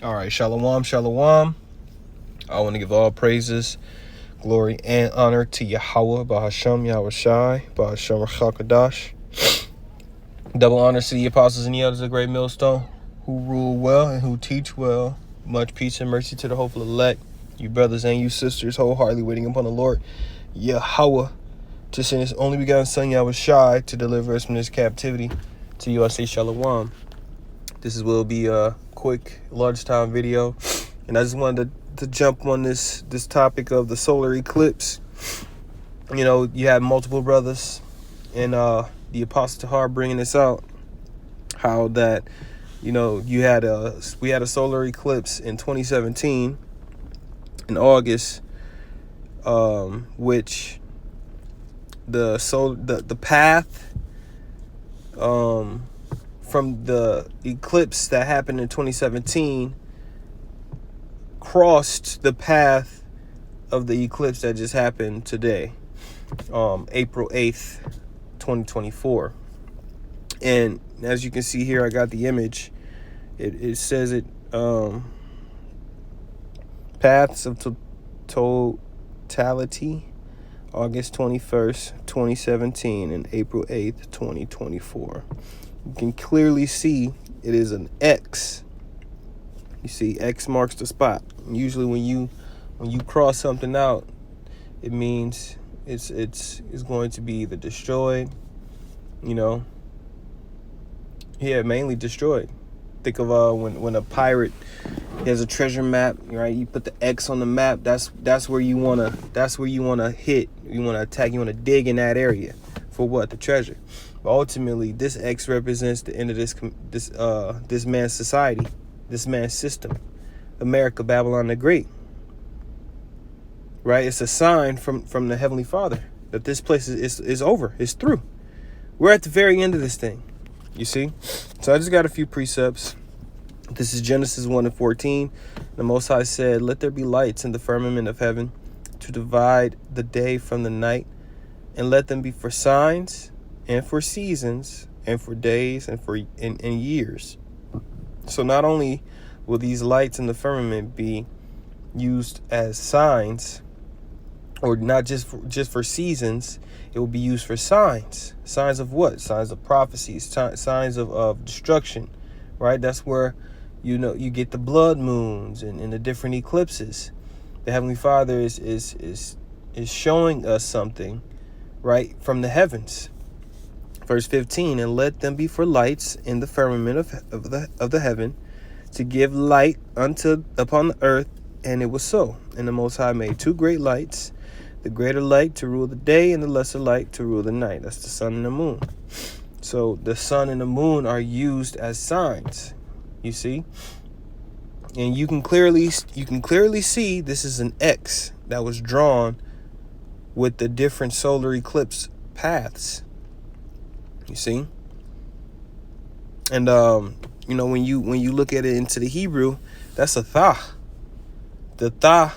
All right, shalom, shalom. I want to give all praises, glory, and honor to Yahweh, Bahasham, Yahushai, Bahasham, Rachakadash. Double honors to the apostles and the elders of the great millstone, who rule well and who teach well. Much peace and mercy to the hopeful elect, you brothers and you sisters, wholeheartedly waiting upon the Lord, Yahweh, to send his only begotten son, Yahushai, to deliver us from this captivity. To you I say shalom. This will be a quick, large-time video, and I just wanted to jump on this topic of the solar eclipse. You know, you have multiple brothers and the Apostle Tahar bringing this out, how that, you know, we had a solar eclipse in 2017 in August, which the path from the eclipse that happened in 2017 crossed the path of the eclipse that just happened today, April 8th, 2024. And as you can see here, I got the image. It says it, paths of totality, August 21st, 2017 and April 8th, 2024. You can clearly see it is an X. You see X marks the spot. Usually when you cross something out, it means it's going to be either destroyed, you know. Yeah, mainly destroyed. Think of when a pirate has a treasure map, right? You put the X on the map. That's where you wanna hit. You wanna attack. You wanna dig in that area for what? The treasure. But ultimately, this X represents the end of this man's society, this man's system, America, Babylon the Great. Right? It's a sign from the Heavenly Father that this place is over. It's through. We're at the very end of this thing. You see? So I just got a few precepts. This is Genesis 1:14. The Most High said, "Let there be lights in the firmament of heaven to divide the day from the night, and let them be for signs and for seasons and for days and for years." So not only will these lights in the firmament be used as signs, or not just for seasons, it will be used for signs. Signs of what? Signs of prophecies, signs of destruction, right? That's where, you know, you get the blood moons and the different eclipses. The Heavenly Father is showing us something, right, from the heavens. Verse 15, "And let them be for lights in the firmament of the heaven, to give light upon the earth. And it was so. And the Most High made two great lights, the greater light to rule the day, and the lesser light to rule the night." That's the sun and the moon. So the sun and the moon are used as signs, you see. And you can clearly see this is an X that was drawn with the different solar eclipse paths. You see? And you know, when you look at it into the Hebrew, that's a tha. The tha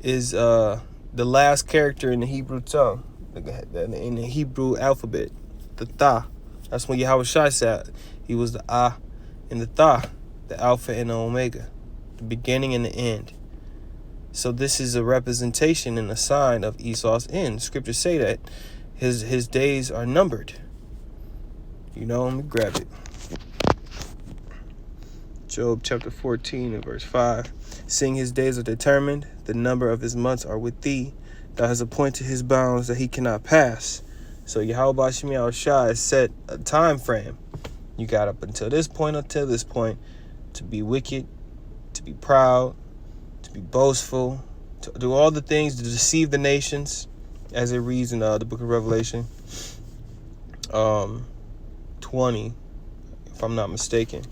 is the last character in the Hebrew tongue, in the Hebrew alphabet. The tha. That's when Yahushua said he was the ah and the tha, the alpha and the omega, the beginning and the end. So this is a representation and a sign of Esau's end. Scriptures say that his days are numbered. You know, let me grab it. Job chapter 14 and verse 5. "Seeing his days are determined, the number of his months are with thee. Thou hast appointed his bounds that he cannot pass." So Yahweh Bashim Yahushua has set a time frame. You got up until this point to be wicked, to be proud, to be boastful, to do all the things to deceive the nations, as it reads in the book of Revelation 20, if I'm not mistaken,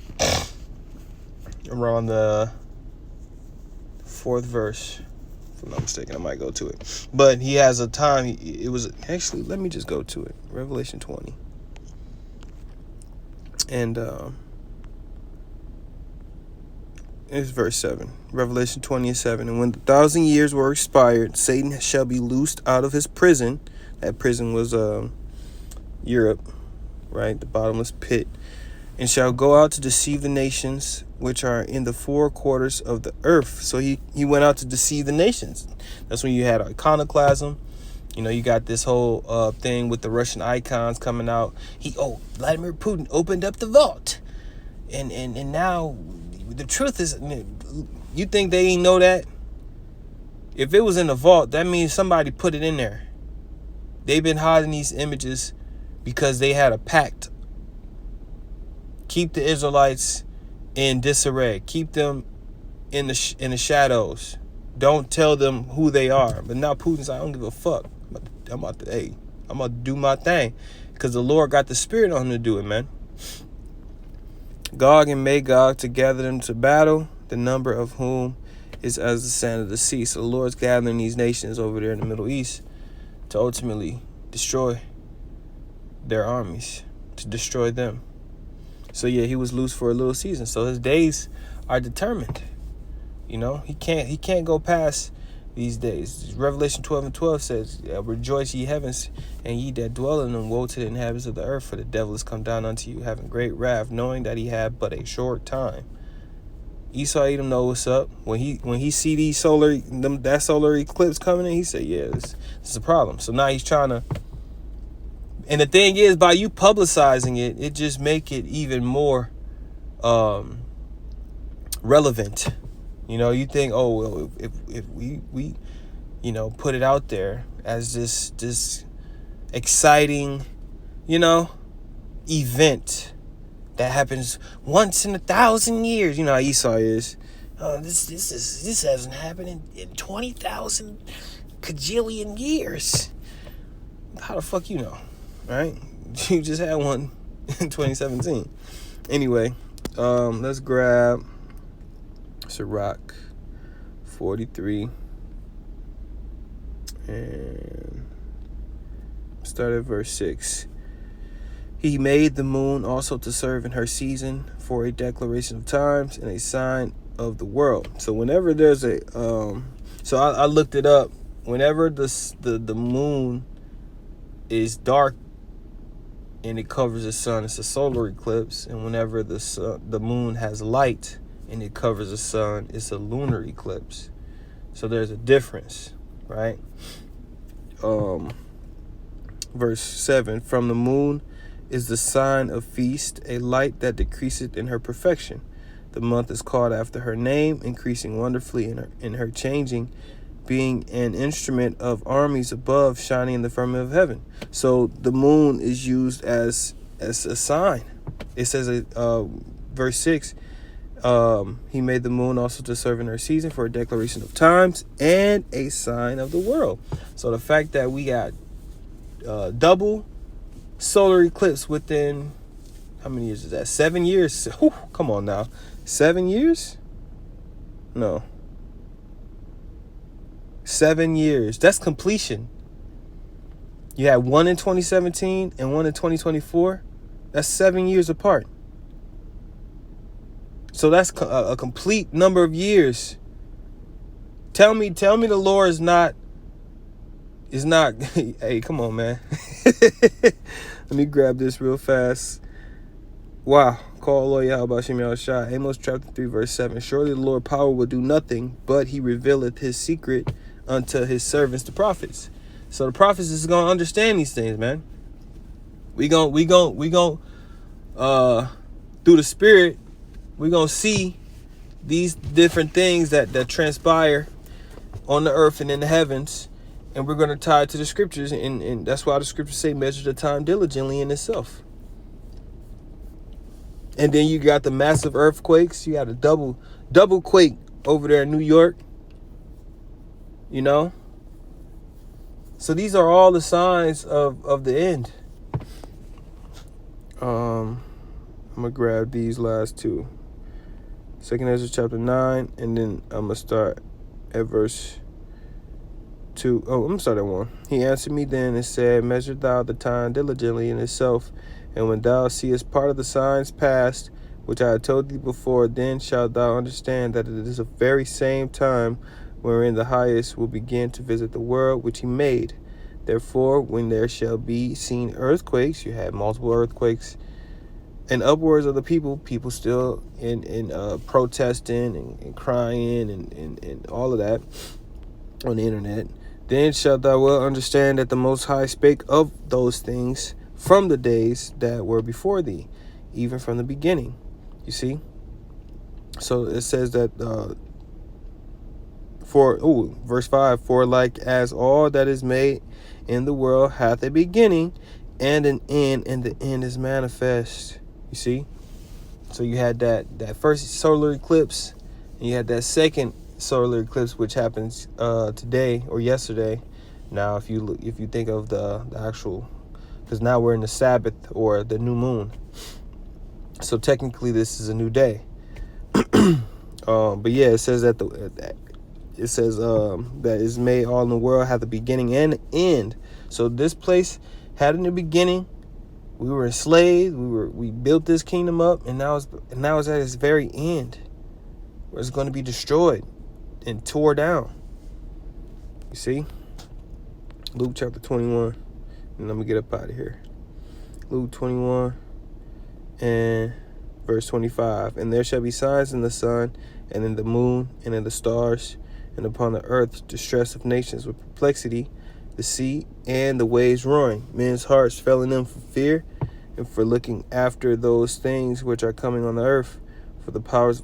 around the 4th verse. If I'm not mistaken, I might go to it. But he has a time. It was actually, let me just go to it. Revelation 20. And it's verse 7. Revelation 20:7. "And when the 1,000 years were expired, Satan shall be loosed out of his prison." That prison was Europe, right? The bottomless pit. and shall go out to deceive the nations which are in the four quarters of the earth. So he went out to deceive the nations. That's when you had iconoclasm. You know, you got this whole thing with the Russian icons coming out. Vladimir Putin opened up the vault. And now the truth is, you think they ain't know that? If it was in the vault, that means somebody put it in there. They've been hiding these images because they had a pact. Keep the Israelites in disarray. Keep them in the shadows. Don't tell them who they are. But now Putin's like, I don't give a fuck. I'm about to do my thing, because the Lord got the spirit on him to do it, man. Gog and Magog to gather them to battle, the number of whom is as the sand of the sea. So the Lord's gathering these nations over there in the Middle East to ultimately destroy their armies, to destroy them. So yeah, he was loose for a little season. So his days are determined. You know, he can't go past these days. Revelation 12:12 says, rejoice ye heavens, and ye that dwell in them, woe to the inhabitants of the earth, for the devil is come down unto you, having great wrath, knowing that he had but a short time. Esau Edom know what's up. When he see that solar eclipse coming in, he said, yeah, this is a problem. So now he's trying to, and the thing is, by you publicizing it, it just make it even more relevant. You know, you think, oh, well, if we you know, put it out there as this exciting, you know, event that happens once in 1,000 years. You know how Esau is. This hasn't happened in 20,000 kajillion years. How the fuck you know, right? You just had one in 2017. Anyway, let's grab Sirach 43 and start at verse 6. He made the moon also to serve in her season, for a declaration of times and a sign of the world. So whenever there's a so I looked it up. Whenever the moon is dark and it covers the sun, it's a solar eclipse. And whenever the moon has light and it covers the sun, it's a lunar eclipse. So there's a difference, right? Verse 7, from the moon is the sign of feast, a light that decreaseth in her perfection. The month is called after her name, increasing wonderfully in her changing, being an instrument of armies above, shining in the firmament of heaven. So the moon is used as a sign. It says, verse 6, he made the moon also to serve in her season, for a declaration of times and a sign of the world. So the fact that we got double solar eclipse within, how many years is that? 7 years. Whew, come on now. 7 years? No. 7 years. That's completion. You had one in 2017 and one in 2024. That's 7 years apart. So that's a complete number of years. Tell me the Lord is not hey, come on, man. Let me grab this real fast. Wow. Call Lord Yahweh Shem Yahushua. Amos chapter 3 verse 7. Surely the Lord power will do nothing, but he revealeth his secret unto his servants the prophets. So the prophets is gonna understand these things, man. We gon' through the spirit, we gonna see these different things that transpire on the earth and in the heavens. And we're going to tie it to the scriptures. And that's why the scriptures say measure the time diligently in itself. And then you got the massive earthquakes. You got a double quake over there in New York. You know? So these are all the signs of the end. I'm going to grab these last two. 2 Ezra chapter 9. And then I'm going to start at verse 2. I'm going to start at 1. He answered me then and said, measure thou the time diligently in itself, and when thou seest part of the signs past, which I had told thee before, then shalt thou understand that it is the very same time wherein the highest will begin to visit the world which he made. Therefore, when there shall be seen earthquakes, you had multiple earthquakes, and upwards of the people still in protesting and crying and all of that on the internet. Then shalt thou well understand that the Most High spake of those things from the days that were before thee, even from the beginning. You see? So it says that verse 5, for like as all that is made in the world hath a beginning and an end, and the end is manifest. You see? So you had that first solar eclipse, and you had that second solar eclipse, which happens today or yesterday. Now, if you think of the actual, because now we're in the Sabbath or the new moon, so technically this is a new day. But yeah, it says that that is made all in the world hath a beginning and an end. So this place had in the beginning. We were enslaved. We built this kingdom up, and now it's at its very end, where it's going to be destroyed and tore down. You see, Luke chapter 21, and I'm gonna get up out of here. Luke 21 and verse 25, and there shall be signs in the sun, and in the moon, and in the stars, and upon the earth distress of nations with perplexity, the sea and the waves roaring, men's hearts failing them for fear, and for looking after those things which are coming on the earth. For the powers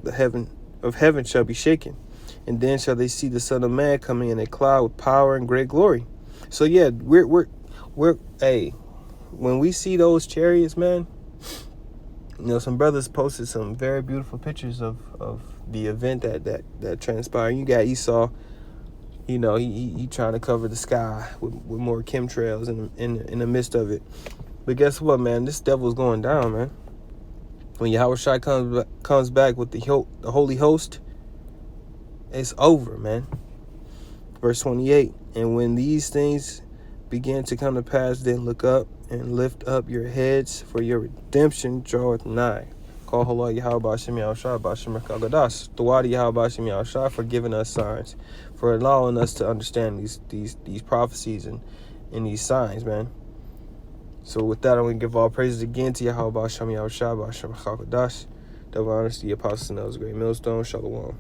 of heaven shall be shaken, and then shall they see the Son of Man coming in a cloud with power and great glory. So yeah, we're when we see those chariots, man. You know, some brothers posted some very beautiful pictures of the event that transpired. You got Esau. You know, he trying to cover the sky with more chemtrails in the midst of it. But guess what, man? This devil's going down, man. When Yahushua comes back with the Holy Host, it's over, man. Verse 28, and when these things begin to come to pass, then look up and lift up your heads, for your redemption draweth nigh. Call Hola Yahweh B'Shem Yahushua B'Shem Kagadas. Tawadi Yahweh B'Shem Yahushua for giving us signs, for allowing us to understand these prophecies and these signs, man. So with that, I'm going to give all praises again to Yahweh B'Shem Yahushua B'Shem Kagadas. Double honors to the apostles and those great millstone. Shalom.